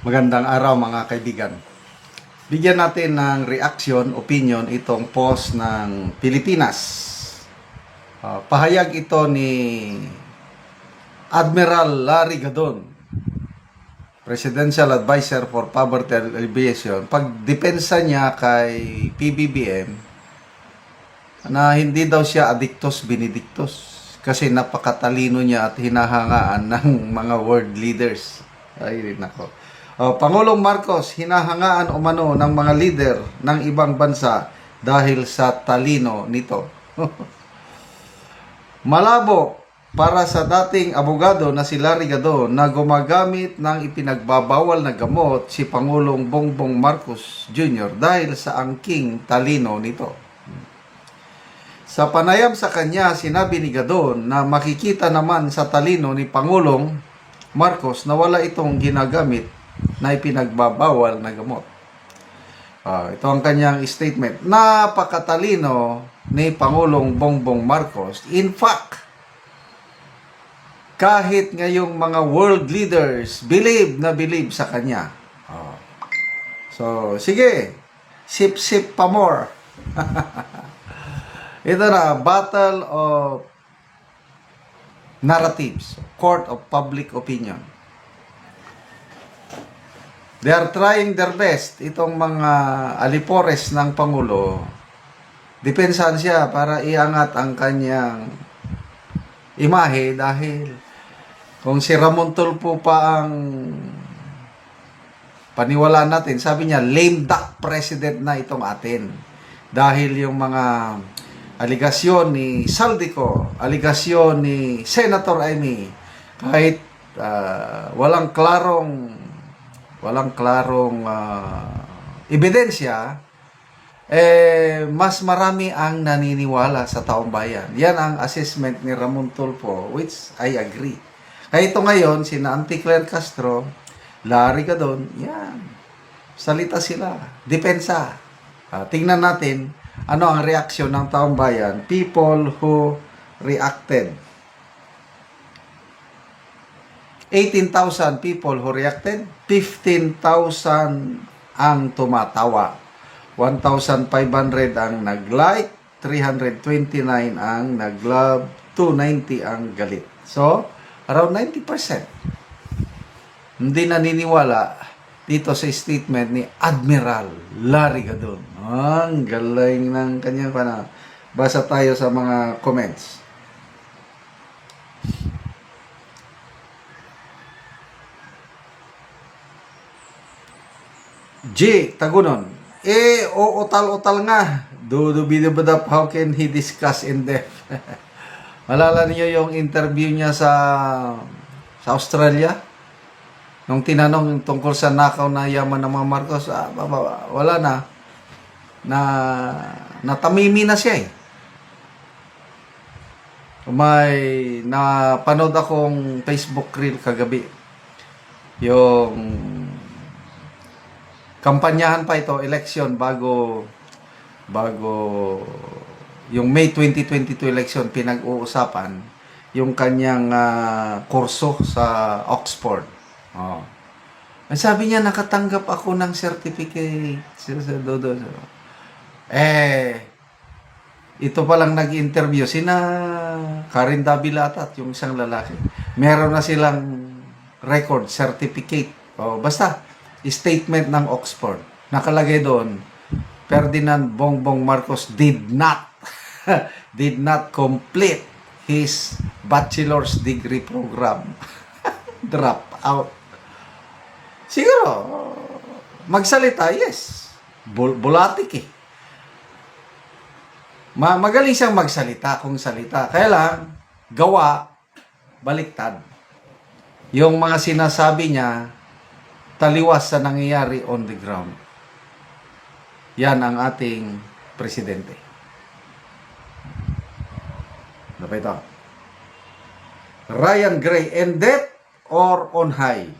Magandang araw mga kaibigan. Bigyan natin ng reaction, opinion itong post ng Pilipinas. Pahayag ito ni Admiral Larry Gadon, Presidential Advisor for Poverty Alleviation. Pagdepensa niya kay PBBM na hindi daw siya addictus benedictus kasi napakatalino niya at hinahangaan ng mga world leaders. Ay, nako. Pangulong Marcos, hinahangaan umano ng mga leader ng ibang bansa dahil sa talino nito. Malabo para sa dating abogado na si Larry Gadon na gumagamit ng ipinagbabawal na gamot si Pangulong Bongbong Marcos Jr. dahil sa angking talino nito. Sa panayam sa kanya, sinabi ni Gadon na makikita naman sa talino ni Pangulong Marcos na wala itong ginagamit na ipinagbabawal na gamot. Ito ang kanyang statement. Napakatalino ni Pangulong Bongbong Marcos. In fact, kahit ngayong mga world leaders believe sa kanya. So, sige, sip-sip pa more. Ito na, battle of narratives, court of public opinion. They are trying their best, itong mga alipores ng Pangulo. Depensahan siya para iangat ang kanyang imahe dahil kung si Ramon Tulfo pa ang paniwalaan natin, sabi niya, lame duck president na itong atin. Dahil yung mga aligasyon ni Saldico, aligasyon ni Senator Amy, kahit walang klarong ebidensya, mas marami ang naniniwala sa taong bayan. Yan ang assessment ni Ramon Tulfo, which I agree. Kaya ito ngayon, sina Auntie Claire Castro, Larry Gadon, yan, salita sila, depensa. Tingnan natin, ano ang reaksyon ng taong bayan, people who reacted. 18,000 people who reacted, 15,000 ang tumatawa, 1,500 ang nag-like, 329 ang nag-love, 290 ang galit. So, around 90% hindi naniniwala dito sa statement ni Admiral Larry Gadon. Ang galing ng kanyang panahon. Basa tayo sa mga comments. G. Tagunon. Utal-utal nga. Bidabadap, how can he discuss in depth? Malala niyo yung interview niya sa Australia? Nung tinanong tungkol sa nakaw na yaman ng mga Marcos, wala na. Natamimi na siya eh. May napanood akong Facebook reel kagabi. Yung kampanyahan pa ito, election bago yung May 2022 election, pinag-uusapan yung kanyang kurso sa Oxford. Sabi niya, nakatanggap ako ng certificate. Ito palang nag-interview sina Karen Davila at yung isang lalaki. Meron na silang record, certificate. Basta, statement ng Oxford. Nakalagay doon, Ferdinand Bongbong Marcos did not complete his bachelor's degree program. Drop out. Siguro, magsalita, yes. Bulatik eh. Magaling siyang magsalita kung salita. Kaya lang, gawa, baliktad. Yung mga sinasabi niya, taliwas sa nangyayari on the ground. Yan ang ating presidente. Ano pa ito? Ryan Gray, in death or on high?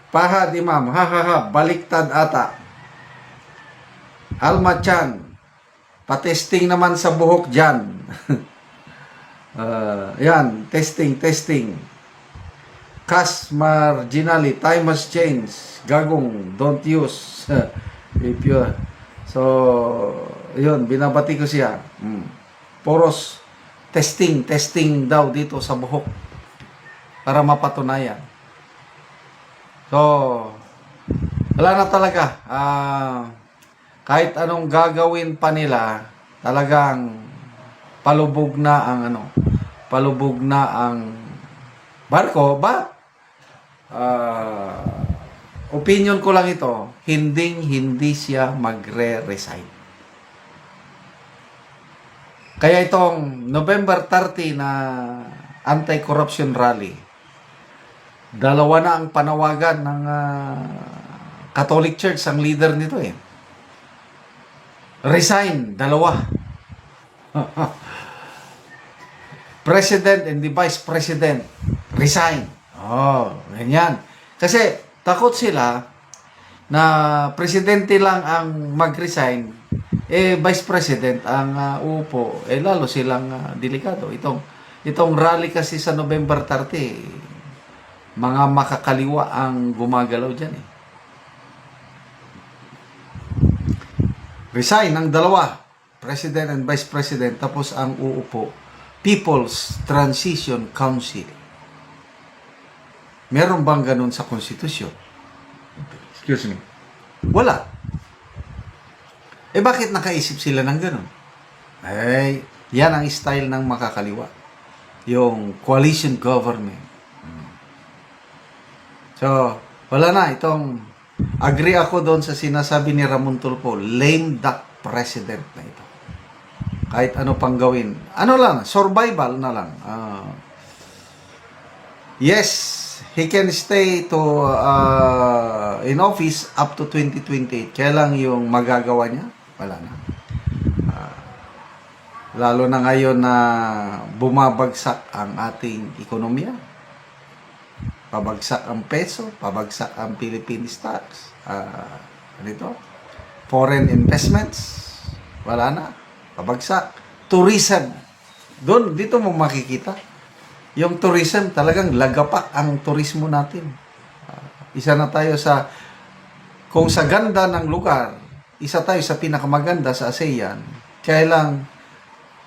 Pahad Imam, baliktad ata. Alma Chan, patesting naman sa buhok dyan. Yan, testing. Cash marginally, time has changed. Gagong, don't use. If you, so, yun, binabati ko siya. Poros, testing daw dito sa buhok para mapatunayan. So, wala na talaga. Kahit anong gagawin pa nila, talagang palubog na ang barko. But opinion ko lang ito, hindi siya magre-resign. Kaya itong November 30 na anti-corruption rally, dalawa na ang panawagan ng Catholic Church, ang leader nito eh. Resign, dalawa. President and the Vice President, resign. Oh, ganyan. Kasi takot sila na presidente lang ang mag-resign, Vice President ang uupo, lalo silang delikado. Itong rally kasi sa November 30, mga makakaliwa ang gumagalaw dyan eh. Resign ng dalawa, President and Vice President, tapos ang uupo, People's Transition Council. Meron bang ganun sa konstitusyon? Excuse me. Wala. Bakit nakaisip sila ng ganun? Yan ang style ng makakaliwa. Yung coalition government. So, wala na. Agree ako doon sa sinasabi ni Ramon Tulfo, lame duck president na ito. Kahit ano pang gawin. Ano lang, survival na lang. Yes, he can stay in office up to 2028. Kaya lang yung magagawa niya, wala na. Lalo na ngayon na bumabagsak ang ating ekonomiya. Pabagsak ang peso, pabagsak ang Philippine stocks. Foreign investments, wala na. Pabagsak. Tourism. Dito mo makikita. Yung tourism, talagang lagapak ang turismo natin. Isa na tayo kung sa ganda ng lugar, isa tayo sa pinakamaganda sa ASEAN. Kaya lang,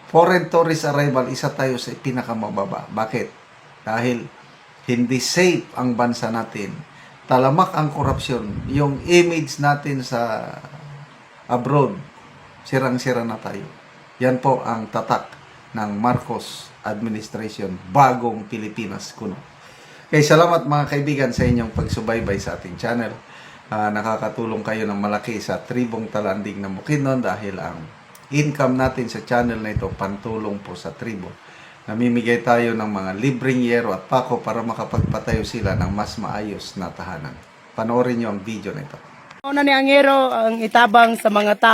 foreign tourist arrival, isa tayo sa pinakamababa. Bakit? Dahil hindi safe ang bansa natin. Talamak ang korupsyon. Yung image natin sa abroad, sirang-sira na tayo. Yan po ang tatak ng Marcos administration, bagong Pilipinas kuno. Okay, salamat mga kaibigan sa inyong pagsubaybay sa ating channel. Nakakatulong kayo ng malaki sa tribong Talanding ng Bukidnon dahil ang income natin sa channel na ito pantulong po sa tribo. Namimigay tayo ng mga libreng yero at pako para makapagpatayo sila ng mas maayos na tahanan. Panoorin nyo ang video na ito. Una ni Angero ang itabang sa mga tao.